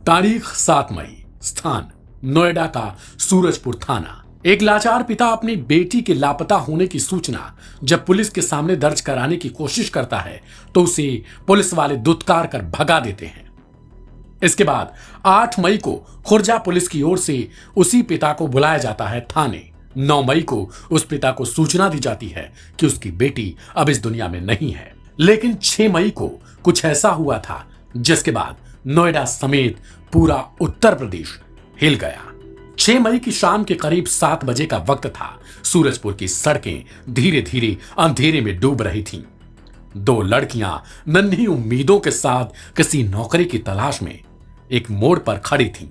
तारीख 7 मई, स्थान नोएडा का सूरजपुर थाना। एक लाचार पिता अपनी बेटी के लापता होने की सूचना जब पुलिस के सामने दर्ज कराने की कोशिश करता है तो उसे पुलिस वाले दुत्कार कर भगा देते हैं। इसके बाद 8 मई को खुर्जा पुलिस की ओर से उसी पिता को बुलाया जाता है थाने। 9 मई को उस पिता को सूचना दी जाती है कि उसकी बेटी अब इस दुनिया में नहीं है। लेकिन 6 मई को कुछ ऐसा हुआ था जिसके बाद नोएडा समेत पूरा उत्तर प्रदेश हिल गया। 6 मई की शाम के करीब 7 बजे का वक्त था। सूरजपुर की सड़कें धीरे धीरे अंधेरे में डूब रही थीं। 2 लड़कियां नन्ही उम्मीदों के साथ किसी नौकरी की तलाश में एक मोड़ पर खड़ी थीं।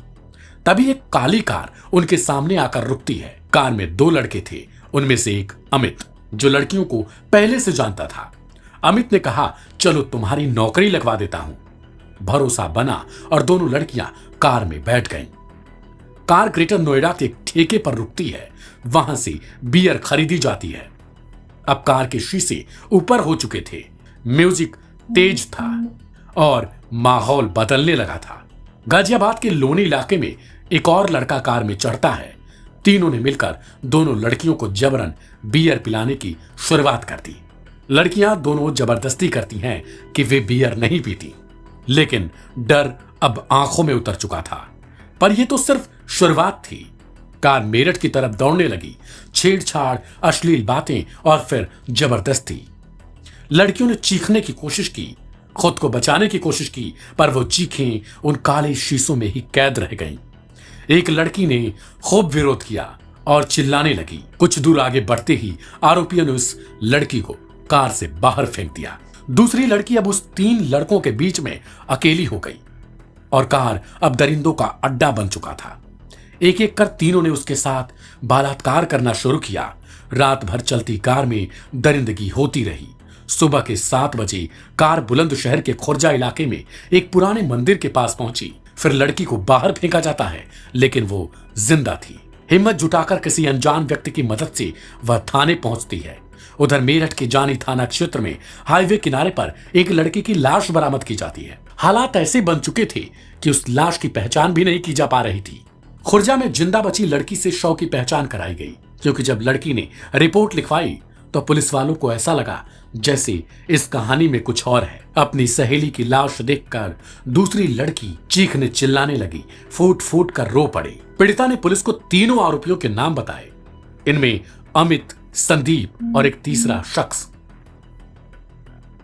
तभी एक काली कार उनके सामने आकर रुकती है। कार में 2 लड़के थे, उनमें से एक अमित, जो लड़कियों को पहले से जानता था। अमित ने कहा, चलो तुम्हारी नौकरी लगवा देता हूं। भरोसा बना और दोनों लड़कियां कार में बैठ गईं। कार ग्रेटर नोएडा के एक ठेके पर रुकती है। वहां से बियर खरीदी जाती है। अब कार के शीशे ऊपर हो चुके थे, म्यूजिक तेज था और माहौल बदलने लगा था। गाजियाबाद के लोनी इलाके में एक और लड़का कार में चढ़ता है। तीनों ने मिलकर दोनों लड़कियों को जबरन बियर पिलाने की शुरुआत कर दी। लड़कियां दोनों जबरदस्ती करती हैं कि वे बियर नहीं पीती, लेकिन डर अब आंखों में उतर चुका था। पर यह तो सिर्फ शुरुआत थी। कार मेरठ की तरफ दौड़ने लगी। छेड़छाड़, अश्लील बातें और फिर जबरदस्ती। लड़कियों ने चीखने की कोशिश की, खुद को बचाने की कोशिश की, पर वो चीखें उन काले शीशों में ही कैद रह गईं। एक लड़की ने खूब विरोध किया और चिल्लाने लगी। कुछ दूर आगे बढ़ते ही आरोपियों ने उस लड़की को कार से बाहर फेंक दिया। दूसरी लड़की अब उस 3 लड़कों के बीच में अकेली हो गई और कार अब दरिंदों का अड्डा बन चुका था। एक एक कर तीनों ने उसके साथ बलात्कार करना शुरू किया। रात भर चलती कार में दरिंदगी होती रही। सुबह के 7 बजे कार बुलंदशहर के खुर्जा इलाके में एक पुराने मंदिर के पास पहुंची। फिर लड़की को बाहर फेंका जाता है, लेकिन वो जिंदा थी। हिम्मत जुटाकर किसी अनजान व्यक्ति की मदद से वह थाने पहुंचती है। उधर मेरठ के जानी थाना क्षेत्र में हाईवे किनारे पर एक लड़की की लाश बरामद की जाती है। हालात ऐसे बन चुके थे कि उस लाश की पहचान भी नहीं की जा पा रही थी। खुर्जा में जिंदा बची लड़की से शव की पहचान कराई गई, क्योंकि जब लड़की ने रिपोर्ट लिखवाई तो पुलिस वालों को ऐसा लगा जैसे इस कहानी में कुछ और है। अपनी सहेली की लाश देखकर दूसरी लड़की चीखने चिल्लाने लगी, फूट फूट कर रो पड़ी। पीड़िता ने पुलिस को तीनों आरोपियों के नाम बताए। इनमें अमित, संदीप और एक तीसरा शख्स।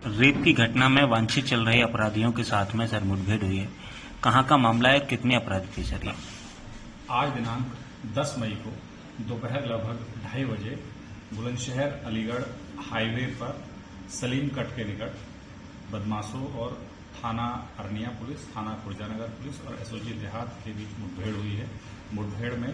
रेप की घटना में वांछित चल रहे अपराधियों के साथ में सर मुठभेड़ हुई है। कहाँ का मामला है, कितने अपराधी थे सर? आज दिनांक 10 मई को दोपहर लगभग 2:30 बजे बुलंदशहर अलीगढ़ हाईवे पर सलीम कट के निकट बदमाशों और थाना अरनिया पुलिस, थाना खुर्जानगर पुलिस और एसओजी देहात के बीच मुठभेड़ हुई है। मुठभेड़ में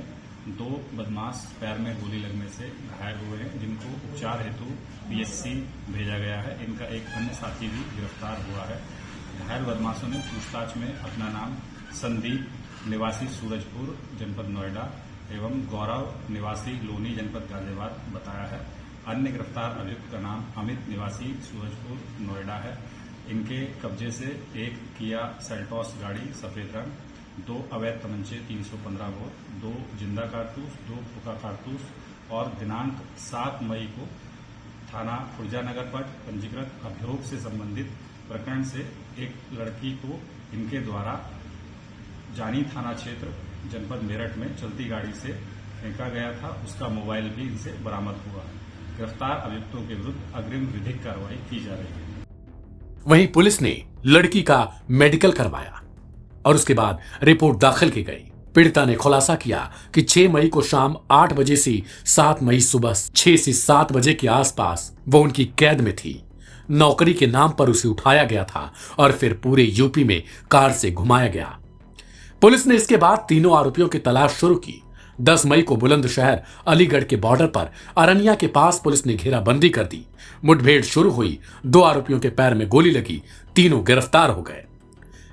2 बदमाश पैर में गोली लगने से घायल हुए हैं, जिनको उपचार हेतु पीएचसी भेजा गया है। इनका एक अन्य साथी भी गिरफ्तार हुआ है। घायल बदमाशों ने पूछताछ में अपना नाम संदीप निवासी सूरजपुर जनपद नोएडा एवं गौरव निवासी लोनी जनपद गाजियाबाद बताया है। अन्य गिरफ्तार अभियुक्त का नाम अमित निवासी सूरजपुर नोएडा है। इनके कब्जे से एक किया सेल्टॉस गाड़ी सफेद रंग, 2 अवैध तमंचे 315 बोर, 2 जिंदा कारतूस, 2 पुका कारतूस और दिनांक 7 मई को थाना खुर्जानगर पर पंजीकृत अभियोग से संबंधित प्रकरण से एक लड़की को इनके द्वारा जानी थाना क्षेत्र जनपद मेरठ में चलती गाड़ी से फेंका गया था। उसका मोबाइल भी इनसे बरामद हुआ है। गिरफ्तार अभियुक्तों के विरुद्ध अग्रिम विधिक कार्रवाई की जा रही है। वहीं पुलिस ने लड़की का मेडिकल करवाया और उसके बाद रिपोर्ट दाखिल की गई। पीड़िता ने खुलासा किया कि 6 मई को शाम 8 बजे से 7 मई सुबह 6 से 7 बजे के आसपास वो उनकी कैद में थी। नौकरी के नाम पर उसे उठाया गया था और फिर पूरे यूपी में कार से घुमाया गया। पुलिस ने इसके बाद तीनों आरोपियों की तलाश शुरू की। 10 मई को बुलंदशहर अलीगढ़ के बॉर्डर पर अरनिया के पास पुलिस ने घेराबंदी कर दी। मुठभेड़ शुरू हुई। 2 आरोपियों के पैर में गोली लगी। तीनों गिरफ्तार हो गए।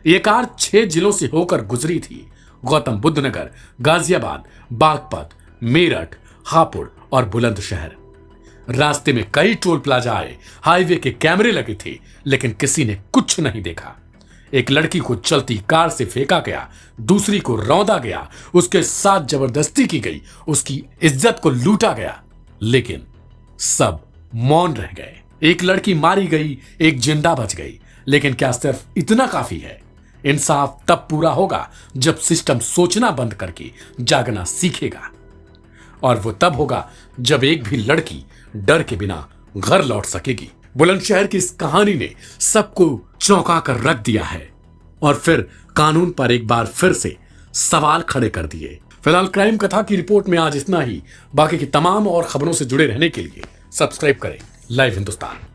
ये कार 6 जिलों से होकर गुजरी थी। गौतम बुद्ध नगर, गाजियाबाद, बागपत, मेरठ, हापुड़ और बुलंदशहर। रास्ते में कई टोल प्लाजा आए, हाईवे के कैमरे लगे थे, लेकिन किसी ने कुछ नहीं देखा। एक लड़की को चलती कार से फेंका गया, दूसरी को रौंदा गया, उसके साथ जबरदस्ती की गई, उसकी इज्जत को लूटा गया, लेकिन सब मौन रह गए। एक लड़की मारी गई, एक जिंदा बच गई, लेकिन क्या सिर्फ इतना काफी है? इंसाफ तब पूरा होगा जब सिस्टम सोचना बंद करके जागना सीखेगा, और वो तब होगा जब एक भी लड़की डर के बिना घर लौट सकेगी। बुलंदशहर की इस कहानी ने सबको चौंका कर रख दिया है और फिर कानून पर एक बार फिर से सवाल खड़े कर दिए। फिलहाल क्राइम कथा की रिपोर्ट में आज इतना ही। बाकी की तमाम और खबरों से जुड़े रहने के लिए सब्सक्राइब करें लाइव हिंदुस्तान।